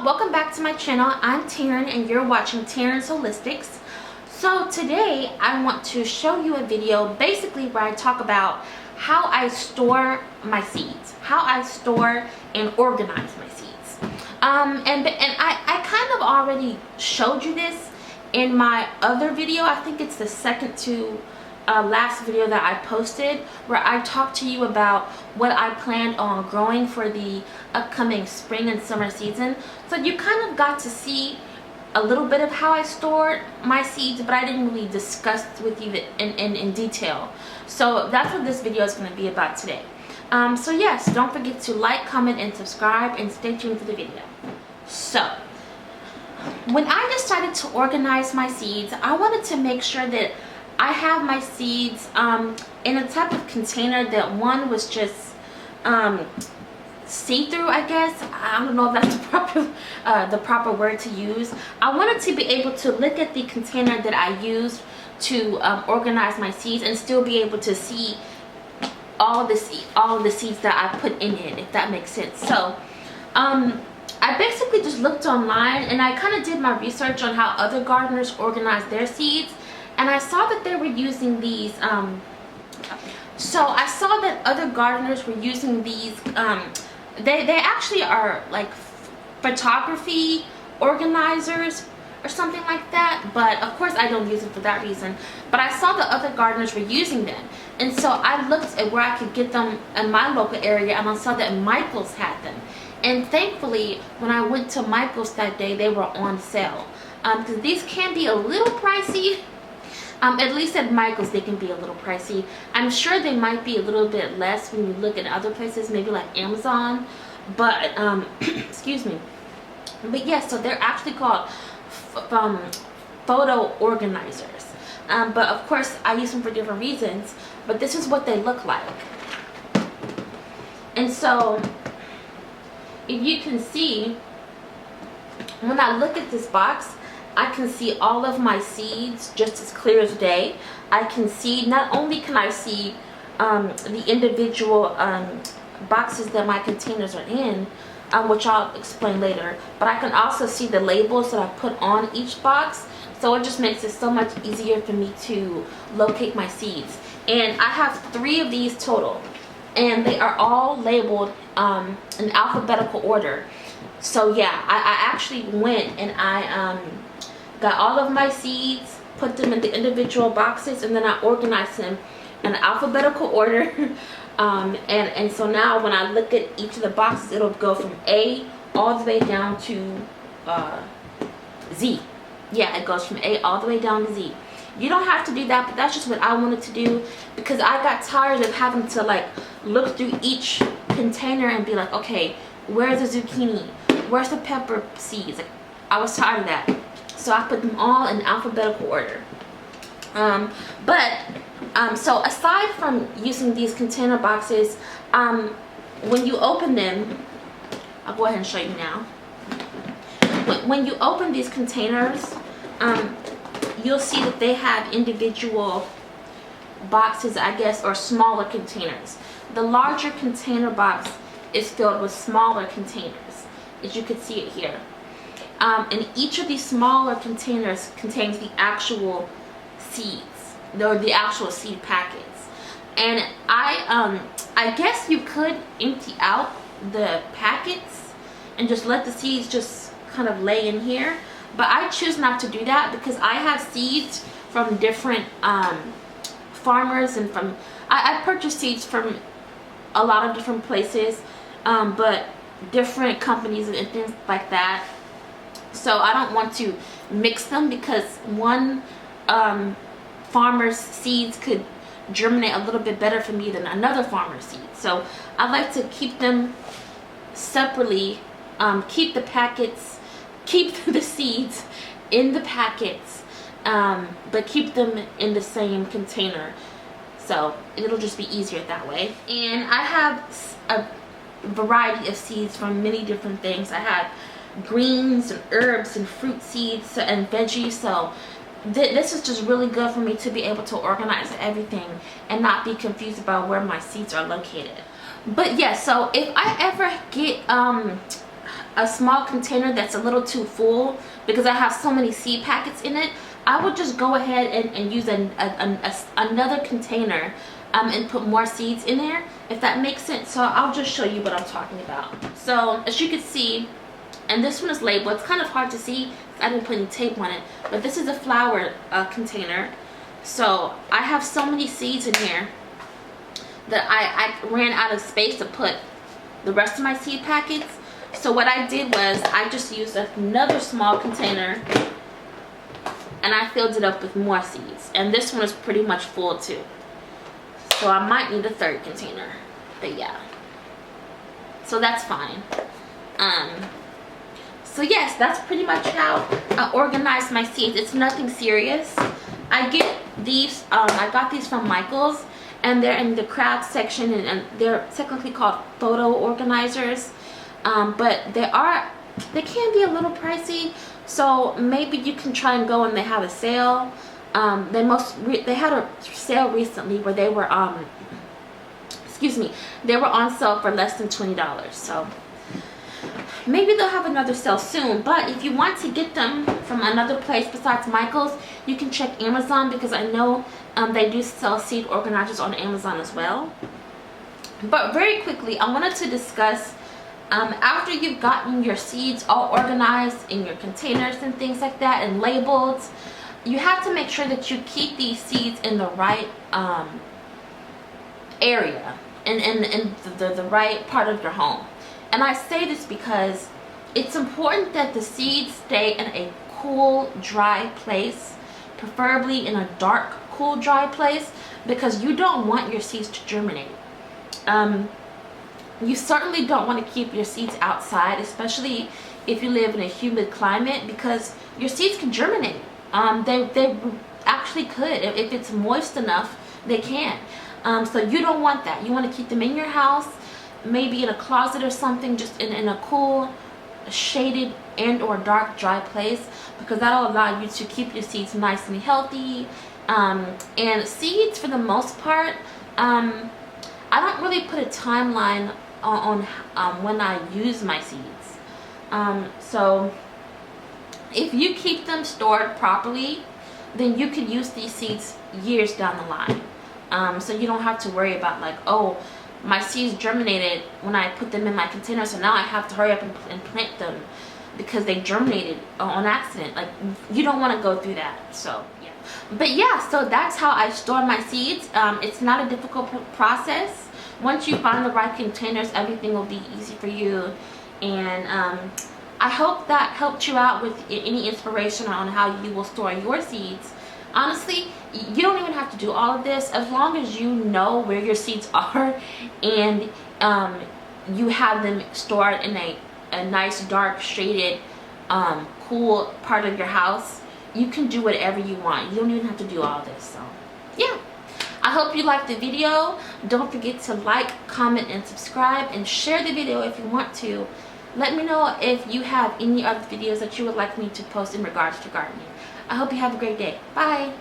Welcome back to my channel. I'm Taryn and you're watching Taryn's Holistics. So today I want to show you a video basically where I talk about how I store my seeds, how I store and organize my seeds. And I kind of already showed you this in my other video. I think it's the second to last video that I posted, where I talked to you about what I planned on growing for the upcoming spring and summer season. So you kind of got to see a little bit of how I stored my seeds, but I didn't really discuss with you in detail. So that's what this video is going to be about today. So yes, don't forget to like, comment, and subscribe, and stay tuned for the video. So when I decided to organize my seeds, I wanted to make sure that I have my seeds in a type of container that one was just see-through, I guess. I don't know if that's the proper word to use. I wanted to be able to look at the container that I used to organize my seeds and still be able to see all the seeds that I put in it, if that makes sense. So I basically just looked online and I kind of did my research on how other gardeners organize their seeds. And I saw that they were using these, so I saw that other gardeners were using these, they actually are like photography organizers or something like that. But of course I don't use it for that reason. But I saw that other gardeners were using them. And so I looked at where I could get them in my local area, and I saw that Michael's had them. And thankfully, when I went to Michael's that day, they were on sale. Because these can be a little pricey. At least at Michael's they can be a little pricey. I'm sure they might be a little bit less when you look at other places, maybe like Amazon. But excuse me. But yes, so they're actually called photo organizers. But of course I use them for different reasons. But this is what they look like. And so if you can see, when I look at this box, I can see all of my seeds just as clear as day. I can see, not only can I see the individual boxes that my containers are in, which I'll explain later, but I can also see the labels that I put on each box. So it just makes it so much easier for me to locate my seeds. And I have 3 of these total, and they are all labeled in alphabetical order. So yeah, I actually went and I got all of my seeds, put them in the individual boxes, and then I organized them in alphabetical order. And so now when I look at each of the boxes, it'll go from A all the way down to Z. Yeah, it goes from A all the way down to Z. You don't have to do that, but that's just what I wanted to do, because I got tired of having to like look through each container and be like, okay, where's the zucchini? Where's the pepper seeds? Like, I was tired of that. So I put them all in alphabetical order. So aside from using these container boxes, when you open them, I'll go ahead and show you now. When you open these containers, you'll see that they have individual boxes, I guess, or smaller containers. The larger container box is filled with smaller containers, as you can see it here. And each of these smaller containers contains the actual seeds, or the actual seed packets. And I guess you could empty out the packets and just let the seeds just kind of lay in here, but I choose not to do that because I have seeds from different farmers, and I purchase seeds from a lot of different places, but different companies and things like that. So I don't want to mix them, because one farmer's seeds could germinate a little bit better for me than another farmer's seeds. So I like to keep them separately, keep the packets, keep the seeds in the packets, but keep them in the same container. So it'll just be easier that way. And I have a variety of seeds from many different things. I have greens and herbs and fruit seeds and veggies. So this is just really good for me to be able to organize everything and not be confused about where my seeds are located. But yeah, so if I ever get a small container that's a little too full because I have so many seed packets in it, I would just go ahead and use another container and put more seeds in there, if that makes sense. So I'll just show you what I'm talking about. So as you can see, and this one is labeled. It's kind of hard to see, I didn't put any tape on it, but this is a flower container. So I have so many seeds in here that I ran out of space to put the rest of my seed packets. So what I did was I just used another small container and I filled it up with more seeds. And this one is pretty much full too. So I might need a third container, but yeah. So that's fine. So yes, that's pretty much how I organize my seeds. It's nothing serious. I get these, I got these from Michael's, and they're in the craft section, and they're technically called photo organizers. But they can be a little pricey. So maybe you can try and go when they have a sale. They had a sale recently where they were they were on sale for less than $20. So maybe they'll have another sale soon. But if you want to get them from another place besides Michael's, you can check Amazon, because I know they do sell seed organizers on Amazon as well. But very quickly, I wanted to discuss, after you've gotten your seeds all organized in your containers and things like that and labeled, you have to make sure that you keep these seeds in the right area and in the right part of your home. And I say this because it's important that the seeds stay in a cool, dry place, preferably in a dark, cool, dry place, because you don't want your seeds to germinate. You certainly don't want to keep your seeds outside, especially if you live in a humid climate, because your seeds can germinate. They actually could. If it's moist enough, they can. So you don't want that. You want to keep them in your house, maybe in a closet or something, just in a cool, shaded and or dark, dry place, because that'll allow you to keep your seeds nice and healthy. And seeds, for the most part, I don't really put a timeline on when I use my seeds. So if you keep them stored properly, then you could use these seeds years down the line. So you don't have to worry about, like, oh, my seeds germinated when I put them in my container, so now I have to hurry up and plant them because they germinated on accident. Like, you don't want to go through that. So yeah. But yeah, so that's how I store my seeds. It's not a difficult process. Once you find the right containers, everything will be easy for you. And I hope that helped you out with any inspiration on how you will store your seeds. Honestly, you don't even have to do all of this, as long as you know where your seeds are and you have them stored in a nice, dark, shaded, cool part of your house. You can do whatever you want. You don't even have to do all this. So yeah, I hope you liked the video. Don't forget to like, comment, and subscribe, and share the video if you want to. Let me know if you have any other videos that you would like me to post in regards to gardening. I hope you have a great day. Bye.